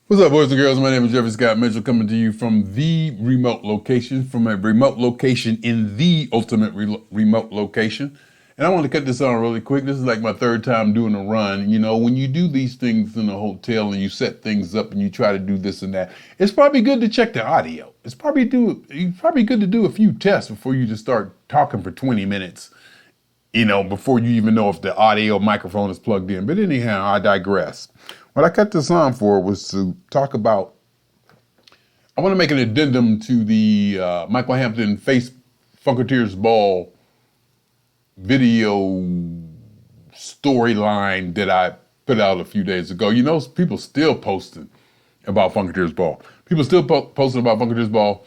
What's up, boys and girls? My name is Jeffery Scott Mitchell, coming to you from the remote location, from a remote location in the ultimate remote location. And I want to cut this on really quick. This is like my third time doing a run. You know, when you do these things in a hotel and you set things up and you try to do this and that, it's probably good to check the audio. It's probably good to do a few tests before you just start talking for 20 minutes, you know, before you even know if the audio microphone is plugged in. But anyhow, I digress. What I cut this on for was to talk about, I want to make an addendum to the Michael Hampton Funkteers Ball video storyline that I put out a few days ago. You know, people still posting about Funkteers Ball. People still posting about Funkteers Ball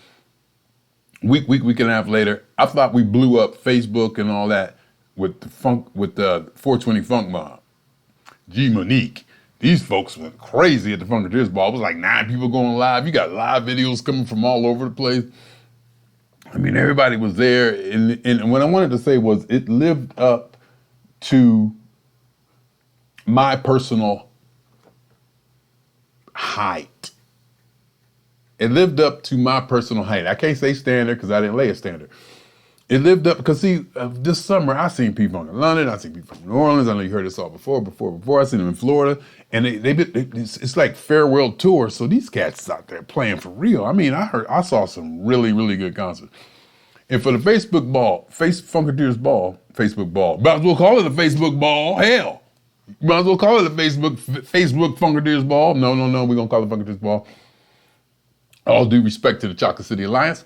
week and a half later. I thought we blew up Facebook and all that with the 420 Funk Mob. G Monique. These folks went crazy at the Funkteers Ball. It was like 9 people going live. You got live videos coming from all over the place. I mean, everybody was there. And what I wanted to say was it lived up to my personal height. It lived up to my personal height. I can't say standard because I didn't lay a standard. It lived up because, see, this summer I seen people in London, I seen people from New Orleans. I know you heard this all before. I seen them in Florida, and it's like farewell tour. So these cats out there playing for real. I mean, I saw some really, really good concerts. And for the Facebook Ball, might as well call it a Facebook Ball. Hell, you might as well call it a Facebook Funkteers Ball. No, we're gonna call it Funkteers Ball. All due respect to the Chocolate City Alliance.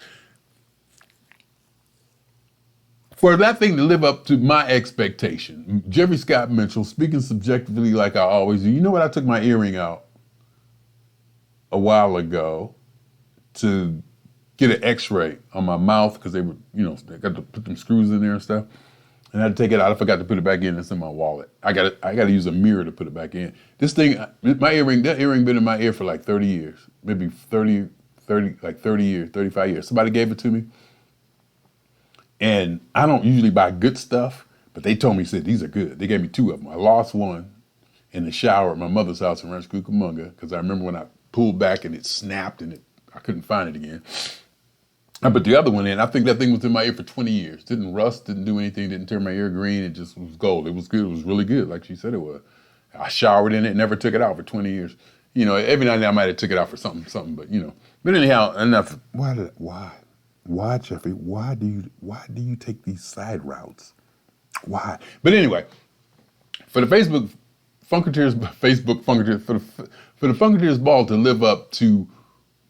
For that thing to live up to my expectation, Jeffery Scott Mitchell, speaking subjectively like I always do. You know what? I took my earring out a while ago to get an x-ray on my mouth because they were, you know, they got to put them screws in there and stuff. And I had to take it out. I forgot to put it back in. It's in my wallet. I got to use a mirror to put it back in. This thing, that earring been in my ear for like 30 years, maybe 30 years, 35 years. Somebody gave it to me. And I don't usually buy good stuff, but they told me, said, these are good. They gave me 2 of them. I lost one in the shower at my mother's house in Ranch Cucamonga because I remember when I pulled back and it snapped and I couldn't find it again. I put the other one in. I think that thing was in my ear for 20 years. Didn't rust, didn't do anything, didn't turn my ear green. It just was gold. It was good. It was really good, like she said it was. I showered in it, never took it out for 20 years. You know, every now and then I might have took it out for something, but you know. But anyhow, enough. Why, Jeffrey? Why do you take these side routes? Why? But anyway, for the Funkteers Ball to live up to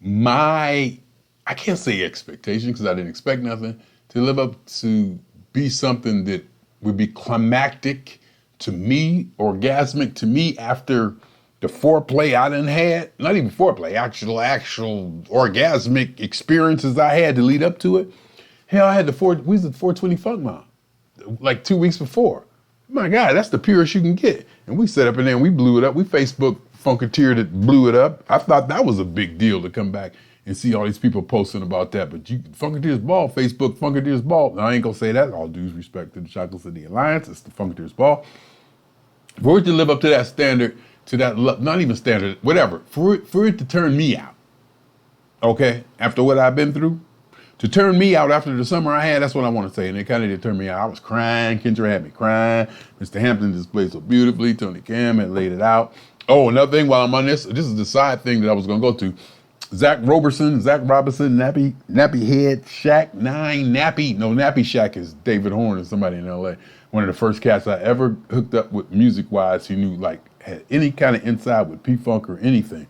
my, I can't say expectation because I didn't expect nothing, to live up to be something that would be climactic to me, orgasmic to me after the foreplay I done had, not even foreplay, actual orgasmic experiences I had to lead up to it. Hell, we was at 420 Funk Mob like 2 weeks before. My God, that's the purest you can get. And we set up in there and we blew it up. We Facebook Funketeered it, blew it up. I thought that was a big deal to come back and see all these people posting about that. But Funkteers Ball, Facebook Funkteers Ball. Now, I ain't gonna say that, all due respect to the Chocolate City Alliance. It's the Funkteers Ball. For it to live up to that standard, to that, not even standard, whatever, for it to turn me out, okay, after what I've been through, to turn me out after the summer I had, that's what I want to say, and it kind of did turn me out. I was crying, Kendra had me crying, Mr. Hampton displayed so beautifully, Tony Cam had laid it out. Oh, another thing while I'm on this is the side thing that I was going to go to. Zach Robinson, Nappy Head, Shack 9, Nappy Shack is David Horn or somebody in LA. One of the first cats I ever hooked up with music-wise who knew, like, had any kind of inside with P-Funk or anything.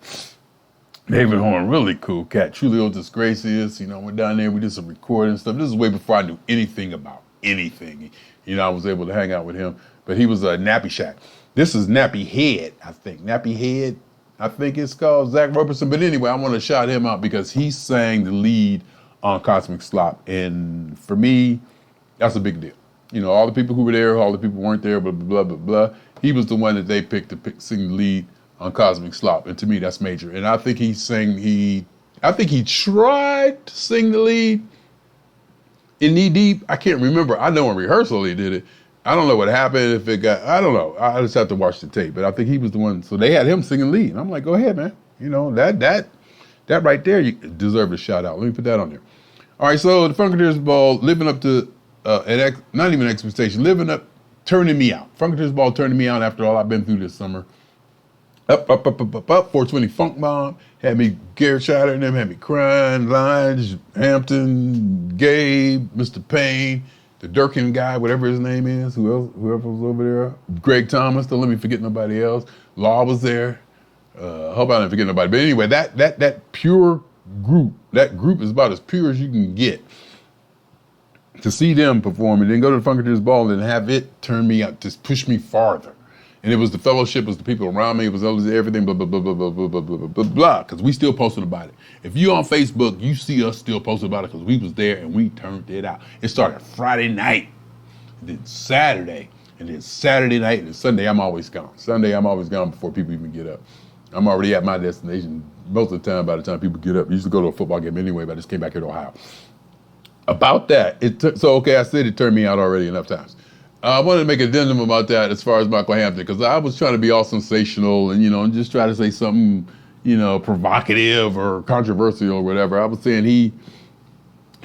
David Horn, really cool cat. Trulio Disgracious, you know, went down there, we did some recording and stuff. This is way before I knew anything about anything. You know, I was able to hang out with him, but he was a Nappy Shack. This is Nappy Head, I think. Nappy Head, I think it's called Zach Robertson. But anyway, I want to shout him out because he sang the lead on Cosmic Slop. And for me, that's a big deal. You know, all the people who were there, all the people who weren't there, blah, blah, blah, blah, blah. He was the one that they picked to sing the lead on Cosmic Slop. And to me, that's major. And I think I think he tried to sing the lead in Knee Deep. I can't remember. I know in rehearsal he did it. I don't know what happened, if it got, I don't know. I just have to watch the tape. But I think he was the one. So they had him singing lead. And I'm like, go ahead, man. You know, that right there, you deserve a shout out. Let me put that on there. All right, so the Funkteers Ball, living up to, not even expectation, turning me out. Funkteers Ball turning me out after all I've been through this summer. Up, 420 Funk Bomb, had me Garrett Shatter and them, had me crying, Lines, Hampton, Gabe, Mr. Payne, the Durkin guy, whatever his name is, whoever was over there, Greg Thomas, don't let me forget nobody else. Law was there. Hope I didn't forget nobody. But anyway, that pure group, that group is about as pure as you can get. To see them perform and then go to the Funkteers Ball and have it turn me up, just push me farther. And it was the fellowship, it was the people around me, it was everything, blah, blah, blah, blah, blah, blah, blah, blah, blah, blah, because we still posted about it. If you on Facebook, you see us still posting about it because we was there and we turned it out. It started Friday night, then Saturday, and then Saturday night, and then Sunday, I'm always gone. Sunday, I'm always gone before people even get up. I'm already at my destination most of the time by the time people get up. I used to go to a football game anyway, but I just came back here to Ohio. About that, I said it turned me out already enough times. I wanted to make an addendum about that as far as Michael Hampton, because I was trying to be all sensational and, and just try to say something, provocative or controversial or whatever. I was saying he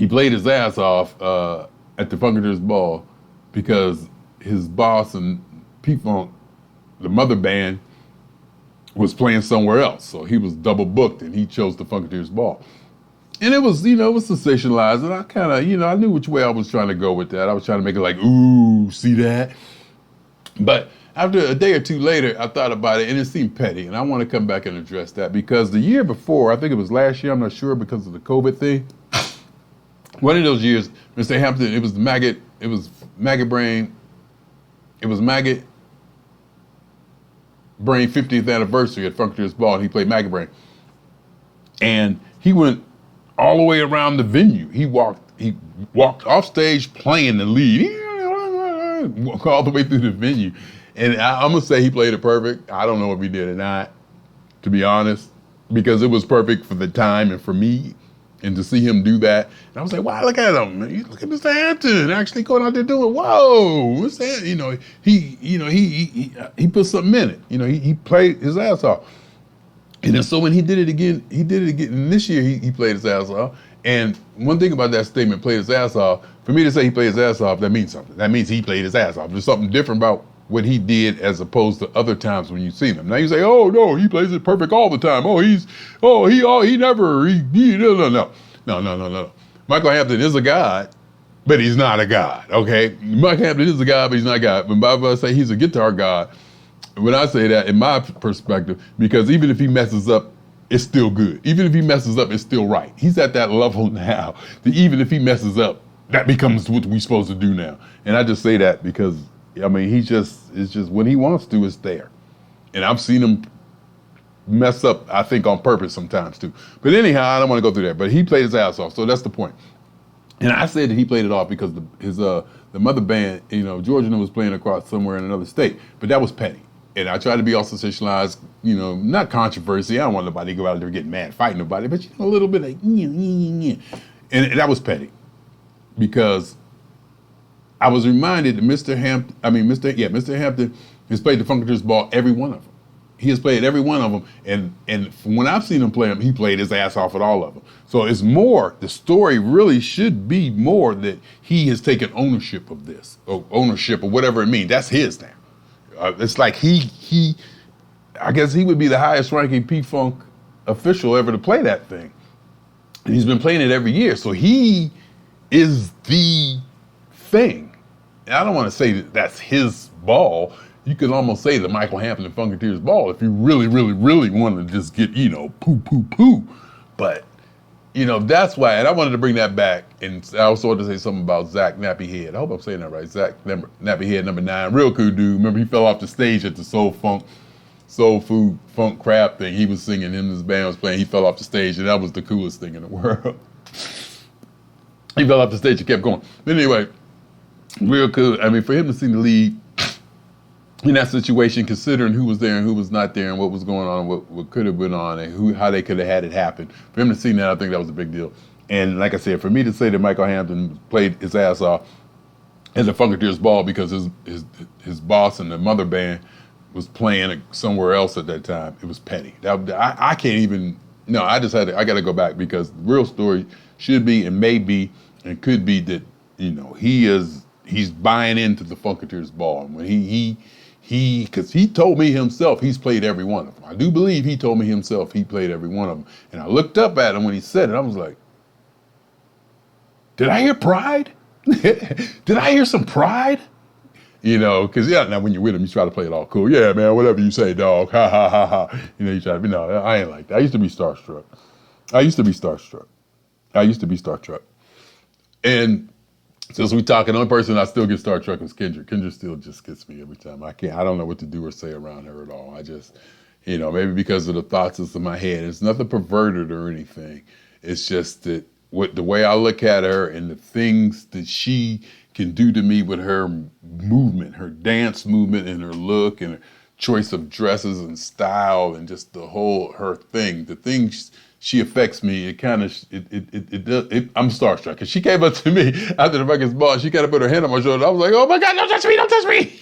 played his ass off at the Funkteers Ball because his boss and P-Funk, the mother band, was playing somewhere else. So he was double booked and he chose the Funkteers Ball. And it was, it was sensationalized, and I kind of, I knew which way I was trying to go with that. I was trying to make it like, ooh, see that? But after a day or two later, I thought about it, and it seemed petty, and I want to come back and address that, because the year before, I think it was last year, I'm not sure, because of the COVID thing, one of those years, Mr. Hampton, it was Maggot Brain 50th anniversary at Funkteers Ball, and he played Maggot Brain. And he went all the way around the venue. He walked off stage playing the lead, all the way through the venue. And I'm gonna say he played it perfect. I don't know if he did or not, to be honest, because it was perfect for the time and for me, and to see him do that. And I was like, wow, look at him. Look at Mr. Hampton actually going out there doing, whoa, what's that? He put something in it. He played his ass off. And then so when he did it again, and this year he played his ass off. And one thing about that statement, played his ass off, for me to say he played his ass off, that means something. That means he played his ass off. There's something different about what he did as opposed to other times when you've seen him. Now you say, oh no, he plays it perfect all the time. No. Michael Hampton is a god, but he's not a god, okay? Michael Hampton is a god, but he's not a god. When Bible say he's a guitar god, when I say that, in my perspective, because even if he messes up, it's still good. Even if he messes up, it's still right. He's at that level now that even if he messes up, that becomes what we're supposed to do now. And I just say that because, it's just when he wants to, it's there. And I've seen him mess up, I think, on purpose sometimes too. But anyhow, I don't want to go through that. But he played his ass off, so that's the point. And I said that he played it off because the mother band, Georgia was playing across somewhere in another state, but that was petty. And I try to be all sensationalized, not controversy. I don't want nobody to go out there getting mad, fighting nobody, but a little bit of and that was petty, because I was reminded that Mr. Hampton has played the Funkteers Ball, every one of them. He has played every one of them, and from when I've seen him play them, he played his ass off at all of them. So it's more, the story really should be more that he has taken ownership of this, or ownership, or whatever it means. That's his now. It's like I guess he would be the highest ranking P-Funk official ever to play that thing. And he's been playing it every year. So he is the thing. And I don't want to say that that's his ball. You could almost say the Michael Hampton and Funkteers Ball if you really, really, really want to just get, poo. But, that's why, and I wanted to bring that back. And I also wanted to say something about Zach Nappyhead. I hope I'm saying that right. Zach Nappyhead, number 9, real cool dude. Remember, he fell off the stage at the Soul Food Funk Crab thing. He was singing, him and his band was playing. He fell off the stage, and that was the coolest thing in the world. He fell off the stage and kept going. But anyway, real cool. For him to sing the lead in that situation, considering who was there and who was not there and what was going on, what could have been on, and how they could have had it happen. For him to sing that, I think that was a big deal. And like I said, for me to say that Michael Hampton played his ass off at the Funkteers Ball because his boss and the mother band was playing somewhere else at that time, it was petty. I can't even. No, I just I got to go back because the real story should be and may be and could be that he's buying into the Funkteers Ball. And when because he told me himself he's played every one of them. I do believe he told me himself he played every one of them. And I looked up at him when he said it. I was like, did I hear pride? Did I hear some pride? Because now when you're with him, you try to play it all cool. Yeah, man, whatever you say, dog. Ha ha ha ha. You try to be, no, I ain't like that. I used to be starstruck. And since we talking, the only person I still get starstruck is Kendra. Kendra still just gets me every time. I don't know what to do or say around her at all. I just, maybe because of the thoughts that's in my head. It's nothing perverted or anything. It's just that the way I look at her and the things that she can do to me with her movement, her dance movement and her look and her choice of dresses and style and just her thing, the things she affects me, I'm starstruck. Cause she came up to me after the Funkteers Ball, she kind of put her hand on my shoulder. I was like, oh my God, don't touch me.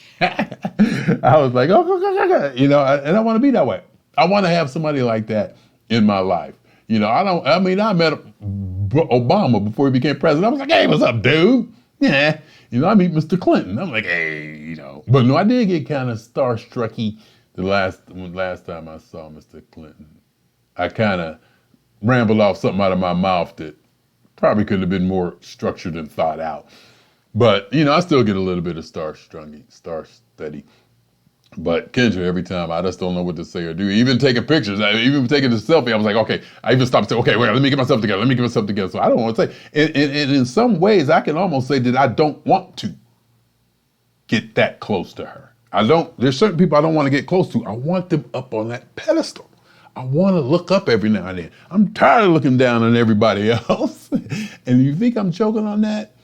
I was like, oh, and I want to be that way. I want to have somebody like that in my life. I met Obama before he became president. I was like, hey, what's up, dude? Yeah. I meet Mr. Clinton. I'm like, hey, But no, I did get kind of starstrucky the last time I saw Mr. Clinton. I kind of rambled off something out of my mouth that probably could have been more structured and thought out. But, I still get a little bit of star steady. But Kendra, every time, I just don't know what to say or do. Even taking pictures, even taking the selfie, I was like, okay. I even stopped and said, okay, wait, let me get myself together. So I don't want to say. And in some ways, I can almost say that I don't want to get that close to her. There's certain people I don't want to get close to. I want them up on that pedestal. I want to look up every now and then. I'm tired of looking down on everybody else. And you think I'm joking on that?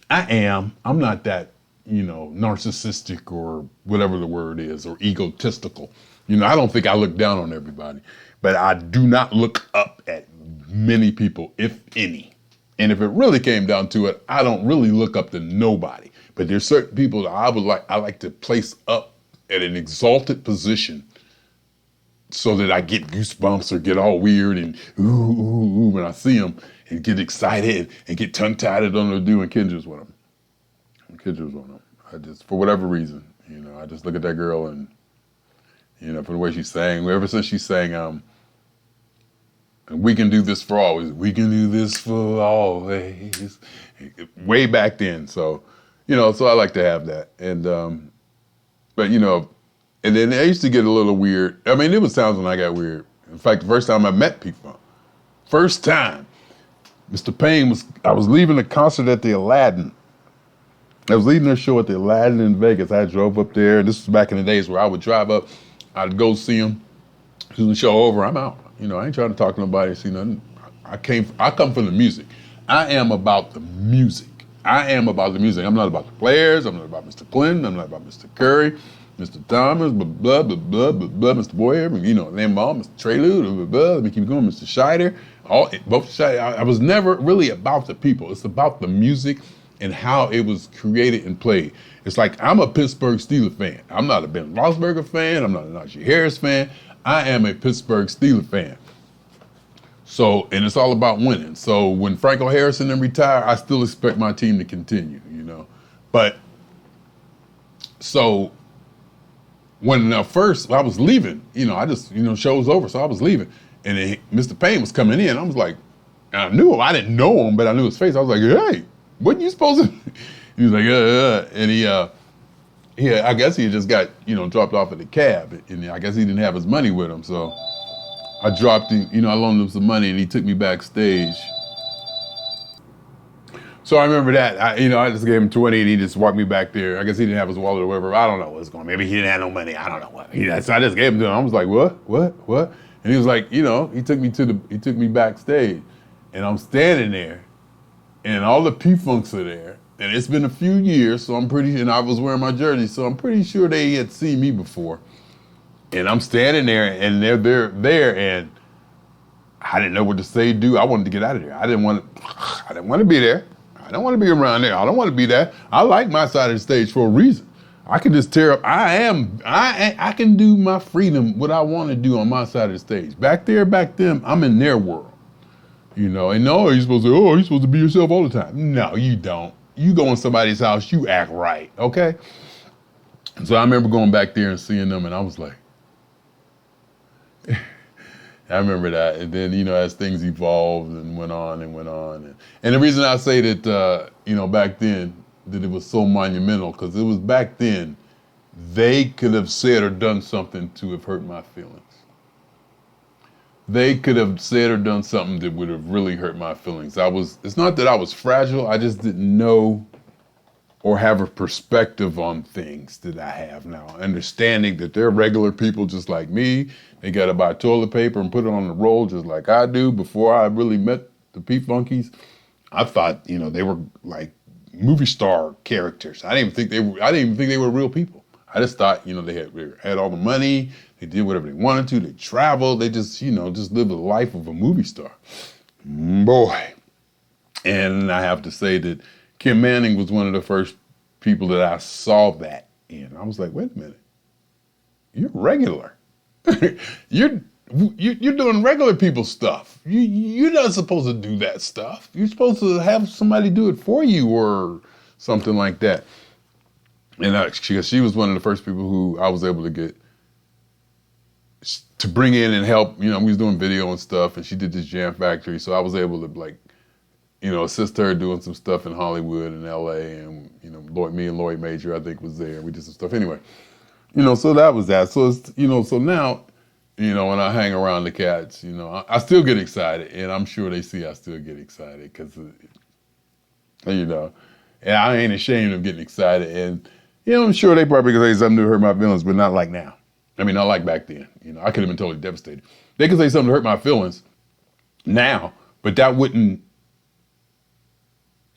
I am. I'm not that narcissistic or whatever the word is, or egotistical. I don't think I look down on everybody, but I do not look up at many people, if any. And if it really came down to it, I don't really look up to nobody. But there's certain people that I like to place up at an exalted position so that I get goosebumps or get all weird and ooh when I see them and get excited and get tongue-tied and don't know what to do, and Kendra's one of them. I just, for whatever reason, I just look at that girl and, for the way she sang, ever since she sang, we can do this for always. We can do this for always. Way back then. So, so I like to have that. And, but, and then I used to get a little weird. I mean, there was times when I got weird. In fact, the first time I met P-Funk, Mr. Payne I was leaving a concert at the Aladdin. I was leaving their show at the Aladdin in Vegas. I drove up there. This was back in the days where I would drive up. I'd go see them. As the show over, I'm out. I ain't trying to talk to nobody, see nothing. I come from the music. I am about the music. I'm not about the players. I'm not about Mr. Clinton. I'm not about Mr. Curry, Mr. Thomas, blah, blah, blah, blah, blah, Mr. Boyer, name them all, Mr. Treylou, blah, blah, blah. Let me keep going, Mr. Scheider. I was never really about the people. It's about the music and how it was created and played. It's like, I'm a Pittsburgh Steelers fan. I'm not a Ben Roethlisberger fan. I'm not a Najee Harris fan. I am a Pittsburgh Steelers fan. So, and it's all about winning. So when Franco Harrison then retire, I still expect my team to continue, But, so when I was leaving, I just, show was over, so I was leaving. And then Mr. Payne was coming in. I was like, and I knew him. I didn't know him, but I knew his face. I was like, hey, what you supposed to? He was like, and I guess he just got, dropped off at the cab, and I guess he didn't have his money with him. So I dropped him, I loaned him some money, and he took me backstage. So I remember that. I just gave him 20, and he just walked me back there. I guess he didn't have his wallet or whatever. I don't know what's going on. Maybe he didn't have no money. I don't know what. So I just gave him to him. I was like, what? And he was like, he took me backstage, and I'm standing there. And all the P-Funks are there. And it's been a few years, so and I was wearing my jersey, so I'm pretty sure they had seen me before. And I'm standing there, and they're there, and I didn't know what to say, do. I wanted to get out of there. I didn't want to be there. I don't want to be around there. I don't want to be there. I like my side of the stage for a reason. I can just tear up. I can do my freedom, what I want to do on my side of the stage. Back them, I'm in their world. And no, you're supposed to be yourself all the time. No, you don't. You go in somebody's house, you act right, okay? And so I remember going back there and seeing them, and I was like, I remember that. And then, as things evolved and went on. And the reason I say that, back then, that it was so monumental, because it was back then, they could have said or done something to have hurt my feelings. They could have said or done something that would have really hurt my feelings. It's not that I was fragile, I just didn't know or have a perspective on things that I have now. Understanding that they're regular people just like me. They got to buy toilet paper and put it on the roll just like I do. Before I really met the P-Funkies, I thought, they were like movie star characters. I didn't even think they were real people. I just thought, they had all the money, they did whatever they wanted to, they traveled, they just lived the life of a movie star. Boy. And I have to say that Kim Manning was one of the first people that I saw that in. I was like, wait a minute, you're regular. You're doing regular people stuff. You're not supposed to do that stuff. You're supposed to have somebody do it for you or something like that. And she was one of the first people who I was able to get to bring in and help. We was doing video and stuff, and she did this Jam Factory, so I was able to assist her doing some stuff in Hollywood and LA, and me and Lloyd Major, I think, was there. We did some stuff anyway. So that was that. So it's, so now, when I hang around the cats, I still get excited, and I'm sure they see I still get excited because, and I ain't ashamed of getting excited. And, I'm sure they probably could say something to hurt my feelings, but not like now. I mean, not like back then. I could have been totally devastated. They could say something to hurt my feelings now, but that wouldn't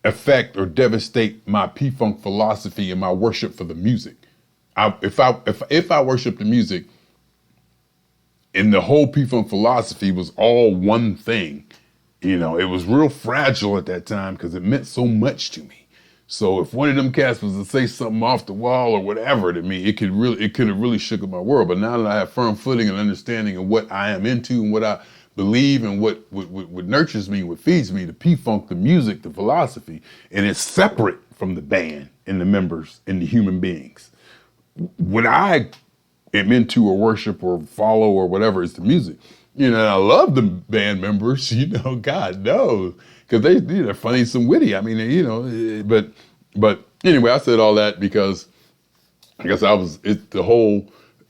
affect or devastate my P-Funk philosophy and my worship for the music. If I worship the music and the whole P-Funk philosophy was all one thing, it was real fragile at that time because it meant so much to me. So if one of them cats was to say something off the wall or whatever to me, it could have really shook up my world. But now that I have firm footing and understanding of what I am into and what I believe and what nurtures me, what feeds me, the P-Funk, the music, the philosophy, and it's separate from the band and the members and the human beings. What I am into or worship or follow or whatever is the music. I love the band members, God knows, because they're funny, some witty. I mean, but anyway, I said all that because I guess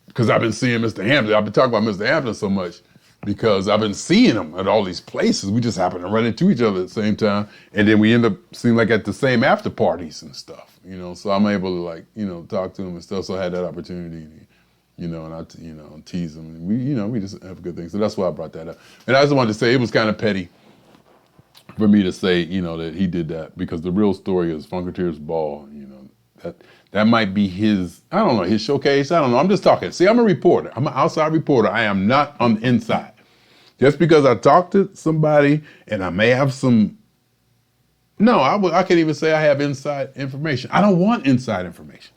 because I've been seeing Mr. Hampton. I've been talking about Mr. Hampton so much because I've been seeing him at all these places. We just happen to run into each other at the same time. And then we end up seeing like at the same after parties and stuff, so I'm able to talk to him and stuff. So I had that opportunity, and I, tease him. And we just have a good thing. So that's why I brought that up. And I just wanted to say it was kind of petty for me to say, that he did that because the real story is Funkteers Ball, that might be his showcase. I don't know. I'm just talking. See, I'm a reporter. I'm an outside reporter. I am not on the inside. Just because I talked to somebody and I may have some, I can't even say I have inside information. I don't want inside information.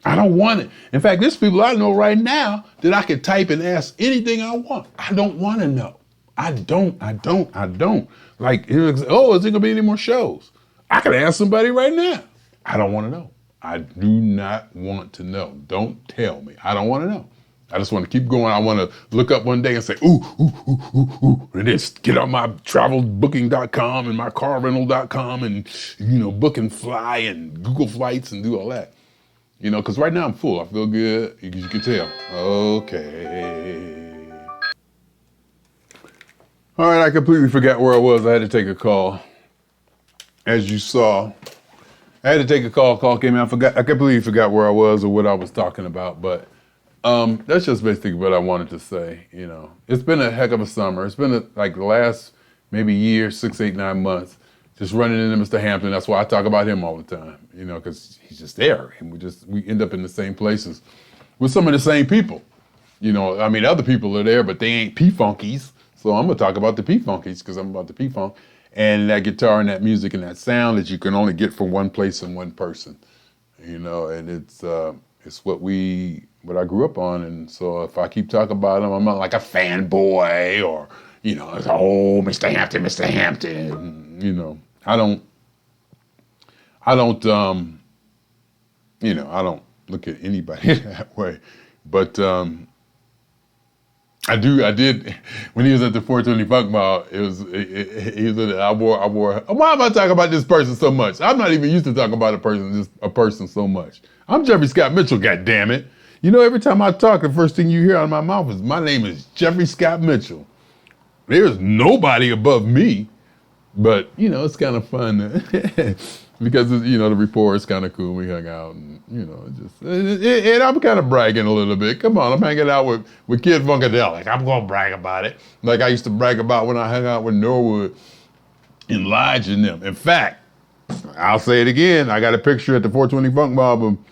I don't want it. In fact, there's people I know right now that I could type and ask anything I want. I don't want to know. I don't. Like, is there going to be any more shows? I could ask somebody right now. I don't want to know. I do not want to know. Don't tell me. I don't want to know. I just want to keep going. I want to look up one day and say, and just get on my travelbooking.com and my carrental.com and, book and fly and Google Flights and do all that. Because right now I'm full. I feel good. You can tell. Okay. All right, I completely forgot where I was. I had to take a call. As you saw, I had to take a call. Call came in. I completely forgot where I was or what I was talking about. But that's just basically what I wanted to say. It's been a heck of a summer. It's been like the last maybe year, 6, 8, 9 months, just running into Mr. Hampton. That's why I talk about him all the time. Because he's just there, and we end up in the same places with some of the same people. Other people are there, but they ain't P-Funkies. So I'm going to talk about the P-Funkies because I'm about the P-Funk and that guitar and that music and that sound that you can only get from one place and one person. and it's what I grew up on. And so if I keep talking about him, I'm not like a fanboy or, it's, oh, Mr. Hampton, Mr. Hampton. I don't, I don't look at anybody that way. But I did, when he was at the 420 Funk Ball, I wore, why am I talking about this person so much? I'm not even used to talking about a person so much. I'm Jeffrey Scott Mitchell, goddammit. Every time I talk, the first thing you hear out of my mouth is, my name is Jeffrey Scott Mitchell. There's nobody above me, but, it's kind of fun because, the rapport is kind of cool. We hung out and, and I'm kind of bragging a little bit. Come on, I'm hanging out with Kid Funkadelic. I'm going to brag about it. Like I used to brag about when I hung out with Norwood and Lige and them. In fact, I'll say it again. I got a picture at the 420 Funk album.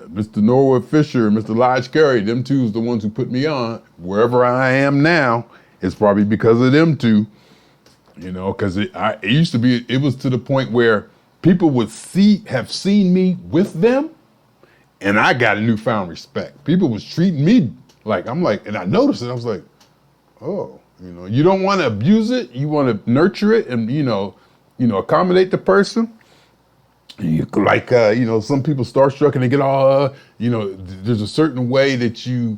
Mr. Norwood Fisher and Mr. Lige Curry, them two's the ones who put me on. Wherever I am now, it's probably because of them two. Because it used to be, it was to the point where people would have seen me with them, and I got a newfound respect. People was treating me and I noticed it. I was like, oh, you don't want to abuse it. You want to nurture it and, accommodate the person. Some people starstruck and they get all, there's a certain way that you,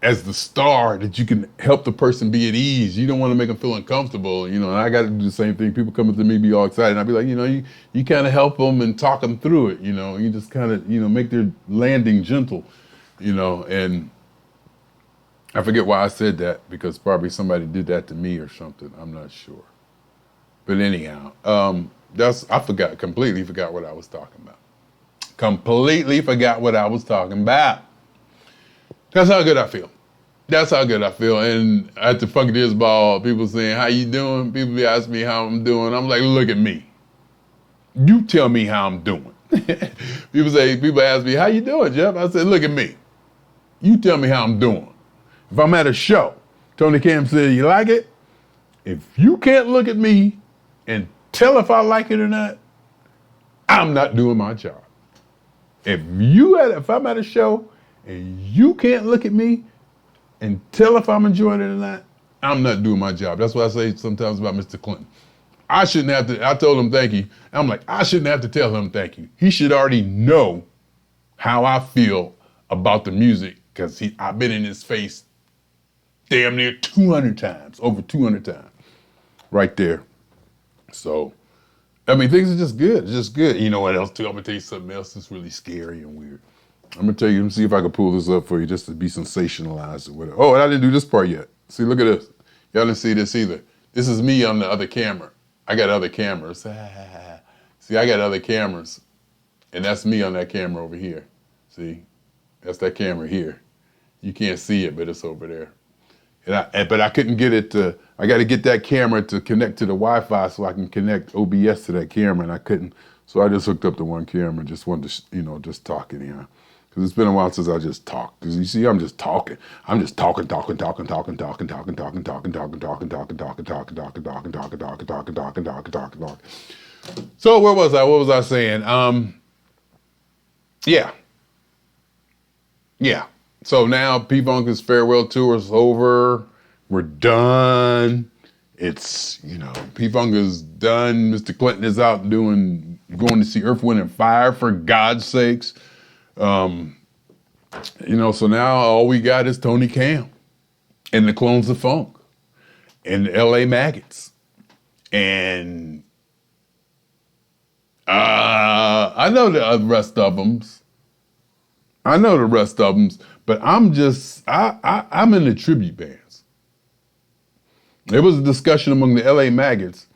as the star, that you can help the person be at ease. You don't want to make them feel uncomfortable, and I got to do the same thing. People come up to me, be all excited, and I'll be like, you kind of help them and talk them through it, you just kind of, make their landing gentle, and I forget why I said that, because probably somebody did that to me or something. I'm not sure. But anyhow, completely forgot what I was talking about. Completely forgot what I was talking about. That's how good I feel. That's how good I feel. And at the Funkteers Ball, people saying, how you doing? People be asking me how I'm doing. I'm like, look at me. You tell me how I'm doing. People ask me, how you doing, Jeff? I said, look at me. You tell me how I'm doing. If I'm at a show, Tony Cam said, you like it? If you can't look at me and tell if I like it or not, I'm not doing my job. If I'm at a show and you can't look at me and tell if I'm enjoying it or not, I'm not doing my job. That's what I say sometimes about Mr. Clinton. I told him thank you. I'm like, I shouldn't have to tell him thank you. He should already know how I feel about the music, because I've been in his face damn near 200 times, over 200 times, right there. So, things are just good. It's just good. You know what else too? I'm gonna tell you something else that's really scary and weird. I'm gonna tell you, let me see if I can pull this up for you just to be sensationalized or whatever. Oh, and I didn't do this part yet. See, look at this. Y'all didn't see this either. This is me on the other camera. I got other cameras. See, I got other cameras. And that's me on that camera over here. See, that's that camera here. You can't see it, but it's over there. But I couldn't get it I got to get that camera to connect to the Wi-Fi so I can connect OBS to that camera, and I couldn't. So I just hooked up to one camera, just wanted to, just talk anyhow. Because it's been a while since I just talked. Because you see, I'm just talking. I'm just talking. So where was I? What was I saying? Yeah. So now P-Funk's farewell tour is over. We're done. It's, P-Funk is done. Mr. Clinton is out going to see Earth, Wind, and Fire, for God's sakes. So now all we got is Tony Cam and the Clones of Funk and the LA Maggots. And I know the rest of them. But I'm in the tribute bands. There was a discussion among the LA Maggots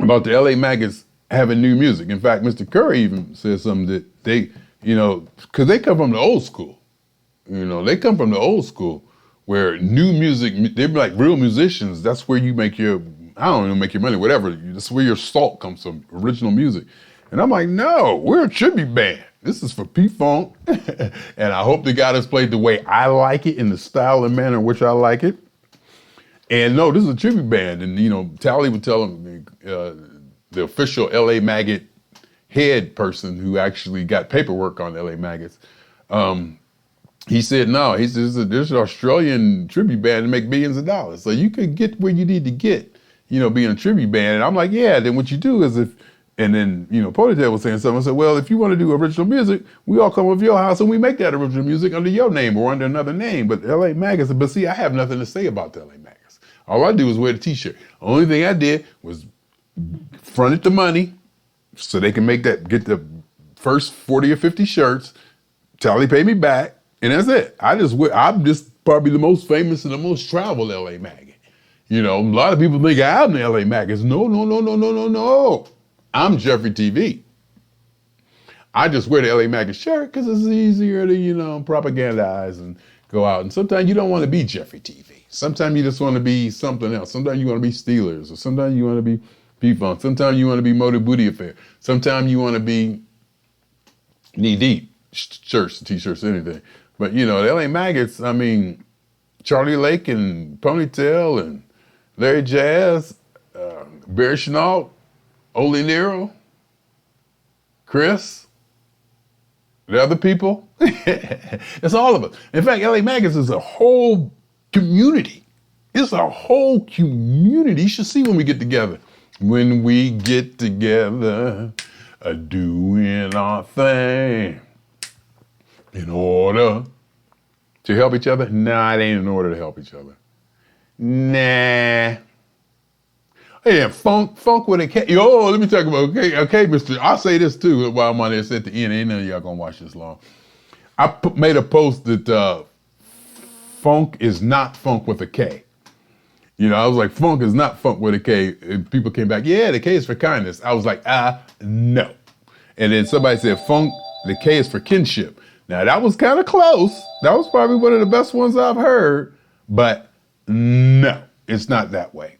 about the LA Maggots having new music. In fact, Mr. Curry even said something that they, because they come from the old school. They come from the old school where new music, they're like real musicians. That's where you make your money, whatever. That's where your salt comes from, original music. And I'm like, no, we're a tribute band. This is for P-Funk. And I hope the guy that's played the way I like it, in the style and manner in which I like it. And no, this is a tribute band. And, Tally would tell him the official LA Maggot, head person who actually got paperwork on LA Maggots. He said, no, he says, there's an Australian tribute band to make billions of dollars. So you could get where you need to get, being a tribute band. And I'm like, yeah, then what you do is and then, Ponytail was saying something. I said, well, if you want to do original music, we all come over to your house and we make that original music under your name or under another name. But LA Maggots, but see, I have nothing to say about the LA Maggots. All I do is wear the t-shirt. Only thing I did was fronted the money so they can get the first 40 or 50 shirts. Tally paid me back. And that's it. I'm just probably the most famous and the most traveled LA Maggot. A lot of people think I'm the LA Maggots. No. I'm Jeffery TV. I just wear the LA Maggot shirt because it's easier to, propagandize and go out. And sometimes you don't want to be Jeffery TV. Sometimes you just want to be something else. Sometimes you want to be Steelers, or sometimes you want to be P-Funk. Sometimes you want to be Motor Booty Affair. Sometimes you want to be Knee Deep, shirts, t-shirts, anything. But, the LA Maggots, I mean, Charlie Lake and Ponytail and Larry Jazz, Barry Chenault, Ole Nero, Chris, the other people. It's all of us. In fact, LA Maggots is a whole community. It's a whole community. You should see when we get together. When we get together, doing our thing. In order to help each other? Nah, it ain't in order to help each other. Nah. Yeah, funk with a K. Yo, let me talk about, okay, mister. I'll say this too while I'm on this at the end. Ain't none of y'all gonna watch this long. I made a post that funk is not funk with a K. I was like, funk is not funk with a K. And people came back, yeah, the K is for kindness. I was like, no. And then somebody said, funk, the K is for kinship. Now, that was kind of close. That was probably one of the best ones I've heard. But no, it's not that way.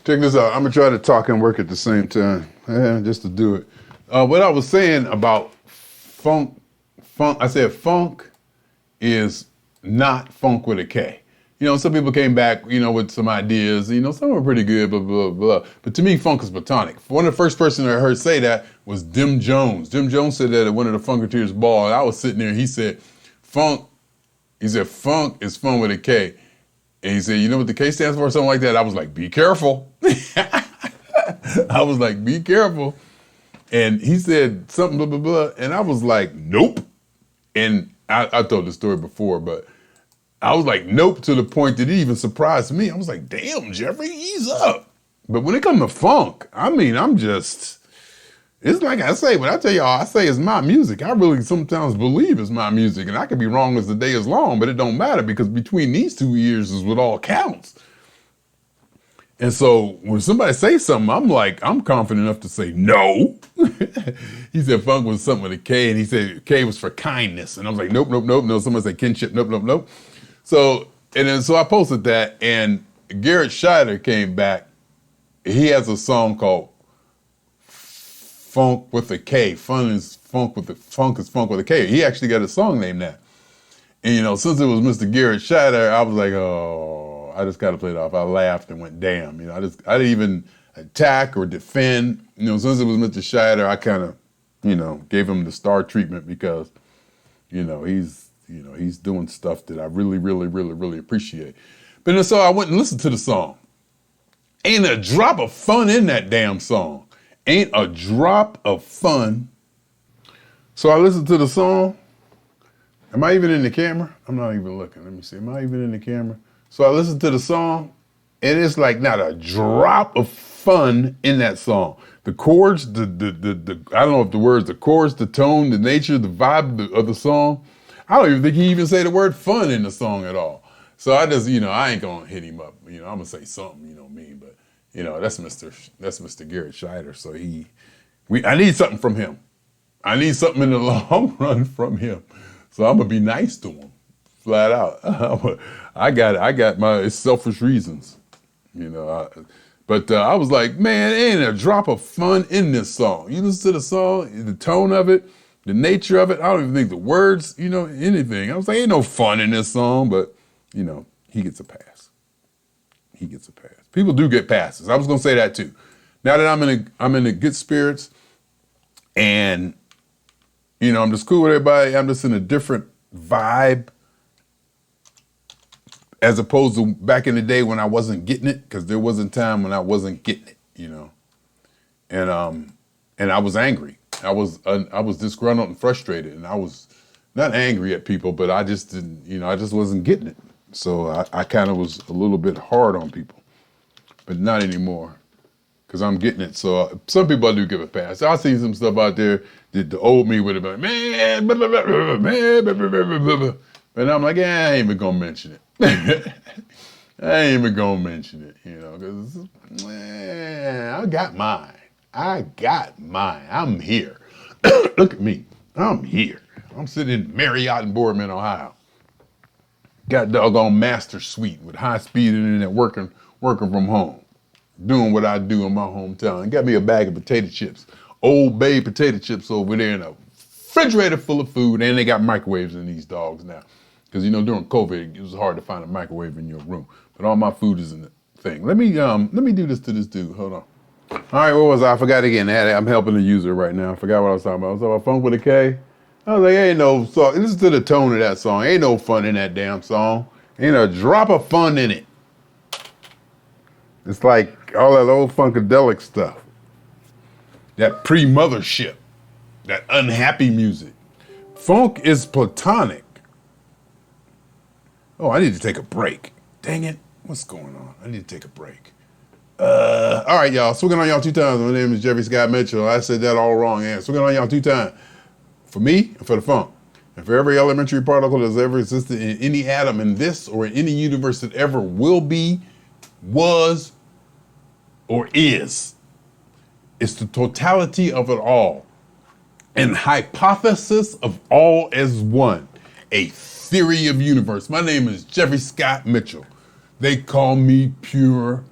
Check this out. I'm going to try to talk and work at the same time, just to do it. What I was saying about funk, I said funk is not funk with a K. Some people came back, with some ideas. Some were pretty good, blah, blah, blah. But to me, funk is platonic. One of the first person I heard say that was Dim Jones. Dim Jones said that at one of the Funkteers Ball. And I was sitting there and he said, funk is fun with a K. And he said, you know what the K stands for? Something like that. I was like, be careful. I was like, be careful. And he said something, blah, blah, blah. And I was like, nope. And I told the story before, but I was like, nope, to the point that it even surprised me. I was like, damn, Jeffrey, ease up. But when it comes to funk, I mean, it's like I say, when I tell y'all, I say it's my music. I really sometimes believe it's my music, and I could be wrong as the day is long, but it don't matter because between these 2 years is what all counts. And so when somebody says something, I'm confident enough to say no. He said funk was something with a K, and he said K was for kindness. And I was like, nope. Somebody said kinship, nope. So I posted that, and Garrett Scheider came back. He has a song called Funk with a K. Funk is funk with a K. He actually got a song named that. And since it was Mr. Garrett Scheider, I was like, oh, I just gotta play it off. I laughed and went, damn. I didn't even attack or defend. Since it was Mr. Scheider, I kind of, gave him the star treatment because, he's doing stuff that I really, really, really, really appreciate. But so I went and listened to the song. Ain't a drop of fun in that damn song. Ain't a drop of fun. So I listened to the song. Am I even in the camera? I'm not even looking. Let me see. Am I even in the camera? So I listened to the song, and it's like not a drop of fun in that song. The chords, the I don't know if the words, the chords, the tone, the nature, the vibe of the song. I don't even think he even say the word fun in the song at all. So I just, I ain't gonna hit him up. I'm gonna say something, me, but that's Mr. Garrett Scheider. So I need something from him. I need something in the long run from him. So I'm gonna be nice to him, flat out. I got my selfish reasons, But I was like, man, ain't a drop of fun in this song. You listen to the song, the tone of it, the nature of it. I don't even think the words, anything. I was like, ain't no fun in this song, but he gets a pass. He gets a pass. People do get passes. I was gonna say that too. Now that I'm in the good spirits, And, I'm just cool with everybody. I'm just in a different vibe as opposed to back in the day when I wasn't getting it, because there wasn't time when I wasn't getting it, and I was angry. I was disgruntled and frustrated, and I was not angry at people, but I just didn't, I just wasn't getting it. So I kind of was a little bit hard on people, but not anymore, because I'm getting it. So some people I do give a pass. I see some stuff out there that the old me would have been, man, blah, blah, blah, blah, man, blah, blah, blah, blah, blah. And I'm like, I ain't even gonna mention it. I ain't even gonna mention it, because I got mine. I'm here. Look at me. I'm here. I'm sitting in Marriott in Boardman, Ohio. Got doggone master suite with high speed internet working from home. Doing what I do in my hometown. And got me a bag of potato chips. Old Bay potato chips over there in a refrigerator full of food. And they got microwaves in these dogs now. Because, during COVID, it was hard to find a microwave in your room. But all my food is in the thing. Let me do this to this dude. Hold on. All right, what was I? I forgot again. I'm helping the user right now. I forgot what I was talking about. I was talking about Funk with a K. I was like, ain't no song. Listen to the tone of that song. Ain't no fun in that damn song. Ain't a drop of fun in it. It's like all that old funkadelic stuff. That pre-mothership. That unhappy music. Funk is platonic. Oh, I need to take a break. Dang it. What's going on? I need to take a break. All right, y'all. Swinging on y'all 2 times. My name is Jeffery Scott Mitchell. I said that all wrong. Yeah, swinging on y'all 2 times. For me and for the funk. And for every elementary particle that's ever existed in any atom in this or in any universe that ever will be, was, or is. It's the totality of it all. An hypothesis of all as one. A theory of universe. My name is Jeffrey Scott Mitchell. They call me Pure